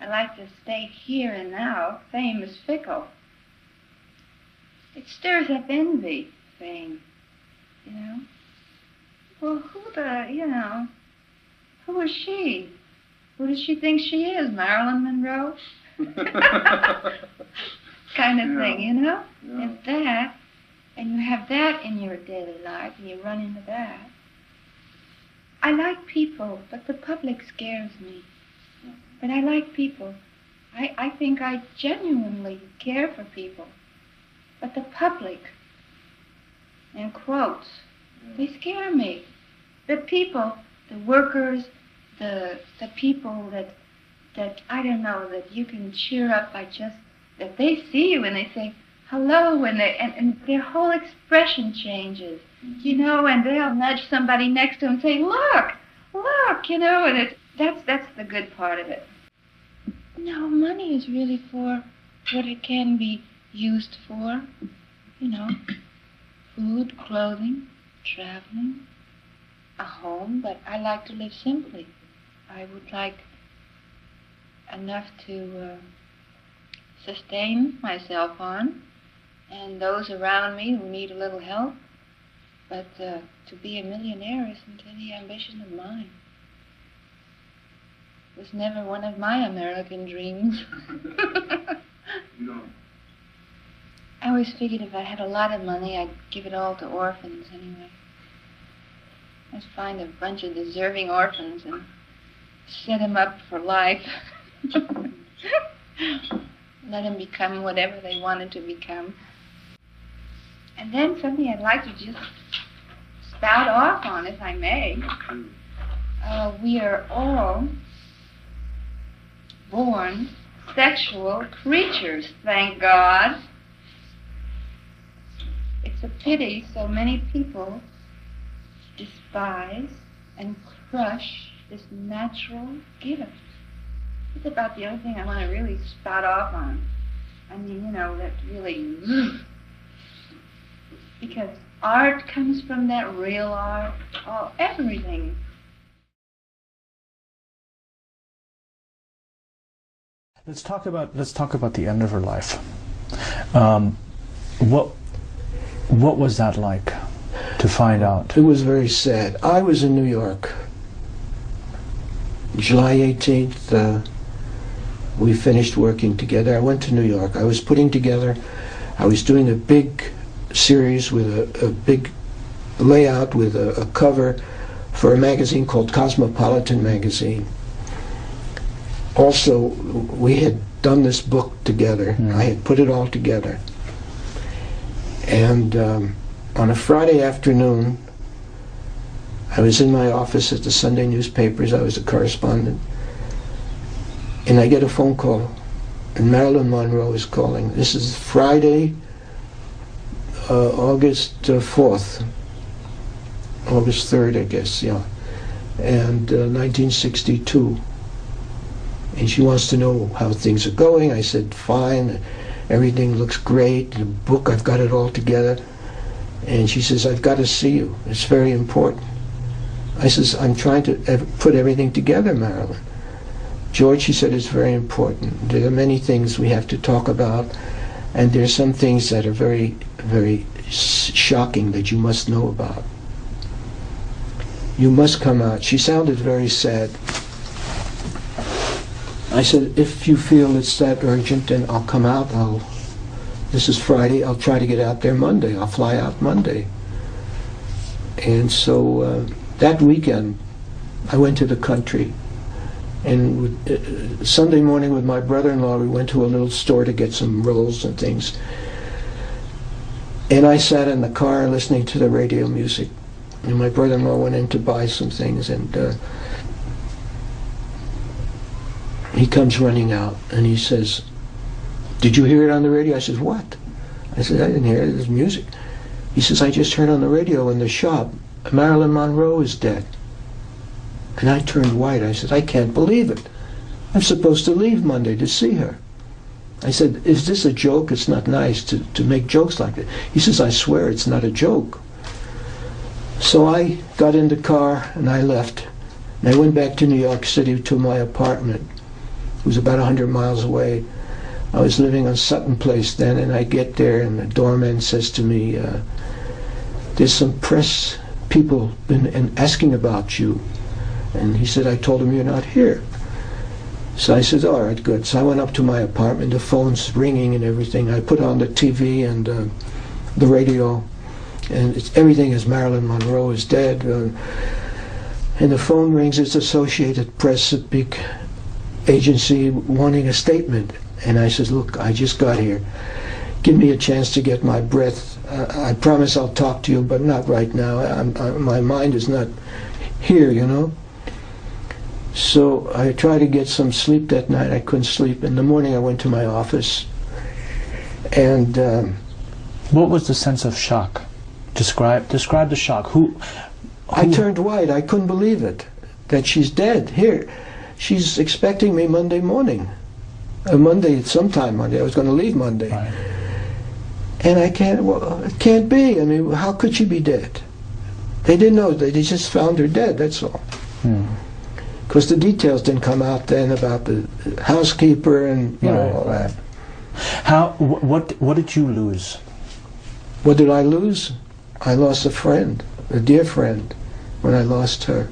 I like to stay here and now. Fame is fickle. It stirs up envy, fame, you know. Well, who is she? Who does she think she is, Marilyn Monroe? Kind of thing, you know? Yeah. If that, and you have that in your daily life, and you run into that. I like people, but the public scares me. But I like people. I think I genuinely care for people. But the public, in quotes, they scare me. The people, the workers, the people that I don't know, that you can cheer up by just, that they see you and they say hello, and their whole expression changes, you know, and they'll nudge somebody next to them and say, look, you know, and that's the good part of it. No, money is really for what it can be used for, you know, food, clothing, traveling, a home, but I like to live simply. I would like enough to sustain myself on, and those around me who need a little help, but to be a millionaire isn't any ambition of mine. It was never one of my American dreams. No. I always figured if I had a lot of money, I'd give it all to orphans anyway. I'd find a bunch of deserving orphans and set them up for life. Let them become whatever they wanted to become. And then something I'd like to just spout off on, if I may. We are all born sexual creatures, thank God. It's a pity so many people despise and crush this natural gift. It's about the only thing I want to really spout off on. I mean, you know, that really... Because art comes from that real art, everything. Let's talk about the end of her life. What was that like to find out? It was very sad. I was in New York. July 18th, we finished working together. I went to New York. I was doing a big series with a big layout with a cover for a magazine called Cosmopolitan Magazine. Also, we had done this book together. I had put it all together. And on a Friday afternoon, I was in my office at the Sunday newspapers. I was a correspondent. And I get a phone call, and Marilyn Monroe is calling. This is Friday, August 4th, August 3rd, I guess, yeah, and 1962. And she wants to know how things are going. I said, fine, everything looks great, the book, I've got it all together. And she says, I've got to see you, it's very important. I says, I'm trying to put everything together, Marilyn. George, she said, it's very important. There are many things we have to talk about, and there's some things that are very, very shocking that you must know about. You must come out. She sounded very sad. I said, if you feel it's that urgent, then I'll come out. This is Friday. I'll try to get out there Monday. I'll fly out Monday. And so that weekend, I went to the country. And Sunday morning with my brother-in-law, we went to a little store to get some rolls and things. And I sat in the car listening to the radio music. And my brother-in-law went in to buy some things, and he comes running out, and he says, did you hear it on the radio? I said, what? I said, I didn't hear it, it was music. He says, I just heard on the radio in the shop, Marilyn Monroe is dead. And I turned white. I said, I can't believe it. I'm supposed to leave Monday to see her. I said, is this a joke? It's not nice to make jokes like that. He says, I swear it's not a joke. So I got in the car and I left. And I went back to New York City to my apartment. It was about 100 miles away. I was living on Sutton Place then, and I get there, and the doorman says to me, there's some press people been asking about you. And he said, I told him you're not here. So I said, all right, good. So I went up to my apartment, the phone's ringing and everything. I put on the TV and the radio, and everything is Marilyn Monroe is dead. And the phone rings, it's Associated Press, a big agency, wanting a statement. And I said, look, I just got here. Give me a chance to get my breath. I promise I'll talk to you, but not right now. My mind is not here, you know. So I tried to get some sleep that night. I couldn't sleep. In the morning I went to my office. And what was the sense of shock? Describe the shock. Who? I turned white. I couldn't believe it, that she's dead. Here, she's expecting me Monday morning. Sometime Monday. I was going to leave Monday. Right. And I can't, well, it can't be. I mean, how could she be dead? They didn't know. They just found her dead, that's all. Because the details didn't come out then about the housekeeper and, you know, all that. What did you lose? What did I lose? I lost a friend, a dear friend, when I lost her.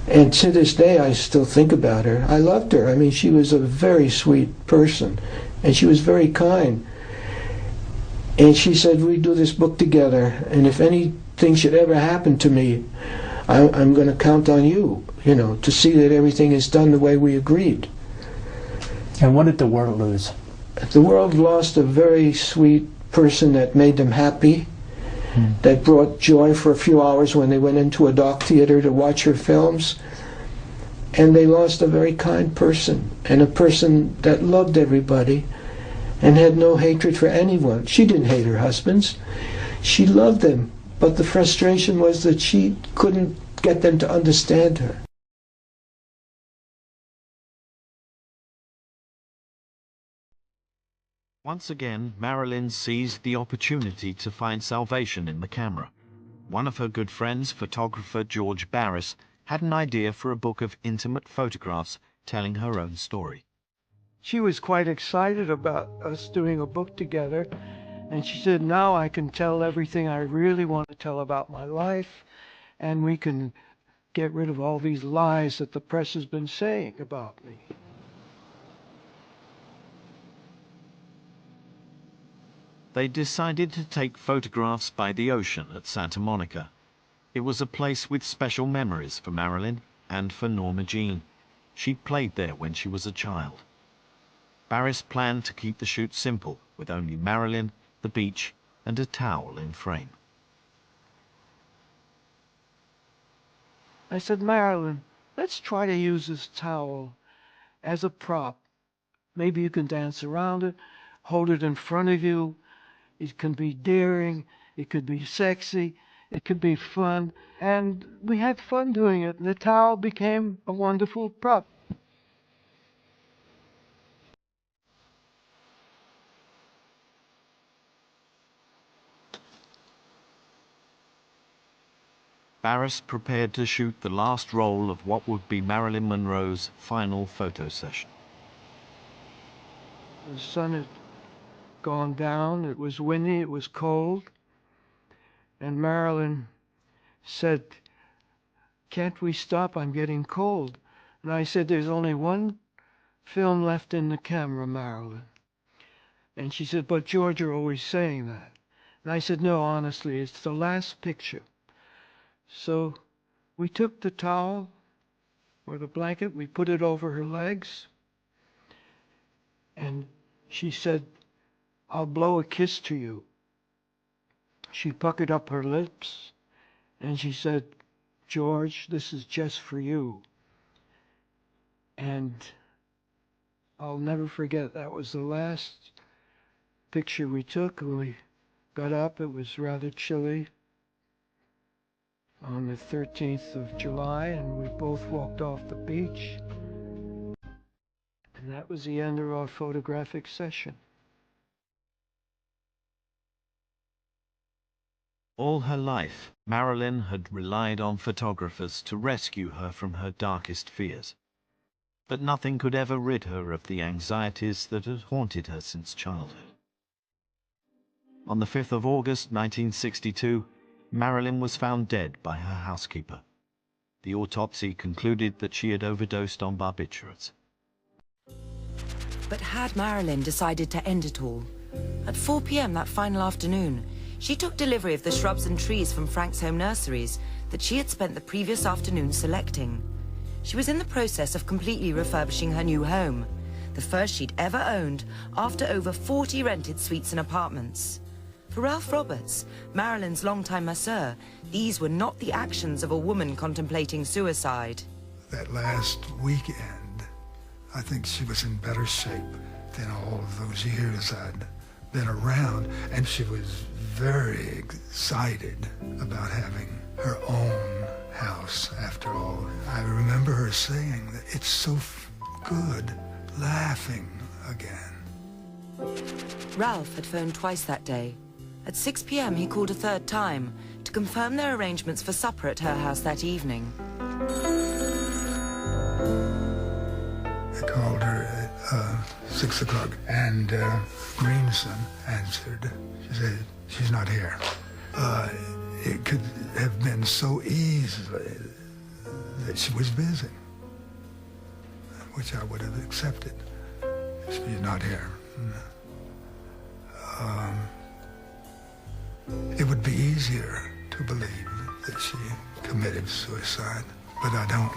And to this day, I still think about her. I loved her. I mean, she was a very sweet person, and she was very kind. And she said, we do this book together, and if anything should ever happen to me, I'm going to count on you, you know, to see that everything is done the way we agreed. And what did the world lose? The world lost a very sweet person that made them happy, that brought joy for a few hours when they went into a dark theater to watch her films. And they lost a very kind person, and a person that loved everybody and had no hatred for anyone. She didn't hate her husbands. She loved them, but the frustration was that she couldn't get them to understand her. Once again, Marilyn seized the opportunity to find salvation in the camera. One of her good friends, photographer George Barris, had an idea for a book of intimate photographs telling her own story. She was quite excited about us doing a book together, and she said, now I can tell everything I really want to tell about my life, and we can get rid of all these lies that the press has been saying about me. They decided to take photographs by the ocean at Santa Monica. It was a place with special memories for Marilyn and for Norma Jean. She played there when she was a child. Barris planned to keep the shoot simple, with only Marilyn, the beach, and a towel in frame. I said, Marilyn, let's try to use this towel as a prop. Maybe you can dance around it, hold it in front of you. It can be daring, it could be sexy, it could be fun. And we had fun doing it. The towel became a wonderful prop. Barris prepared to shoot the last roll of what would be Marilyn Monroe's final photo session. The sun had gone down, it was windy, it was cold, and Marilyn said, can't we stop? I'm getting cold. And I said, there's only one film left in the camera, Marilyn. And she said, but George, you're always saying that. And I said, no, honestly, it's the last picture. So we took the towel or the blanket, we put it over her legs, and she said, I'll blow a kiss to you. She puckered up her lips, and she said, George, this is just for you. And I'll never forget, that was the last picture we took. When we got up, it was rather chilly on the 13th of July, and we both walked off the beach. And that was the end of our photographic session. All her life, Marilyn had relied on photographers to rescue her from her darkest fears. but nothing could ever rid her of the anxieties that had haunted her since childhood. On the 5th of August 1962, Marilyn was found dead by her housekeeper. The autopsy concluded that she had overdosed on barbiturates. But had Marilyn decided to end it all? At 4 p.m. that final afternoon, she took delivery of the shrubs and trees from Frank's home nurseries that she had spent the previous afternoon selecting. She was in the process of completely refurbishing her new home, the first she'd ever owned after over 40 rented suites and apartments. For Ralph Roberts, Marilyn's longtime masseur, these were not the actions of a woman contemplating suicide. That last weekend, I think she was in better shape than all of those years I'd been around, and she was very excited about having her own house after all. I remember her saying that it's so good laughing again. Ralph had phoned twice that day. At 6 p.m. he called a third time to confirm their arrangements for supper at her house that evening. I called her at 6 o'clock, and Greenson answered. She said, "She's not here." It could have been so easily that she was busy, which I would have accepted. She's not here. It would be easier to believe that she committed suicide, but I don't.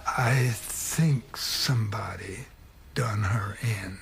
I think somebody done her in.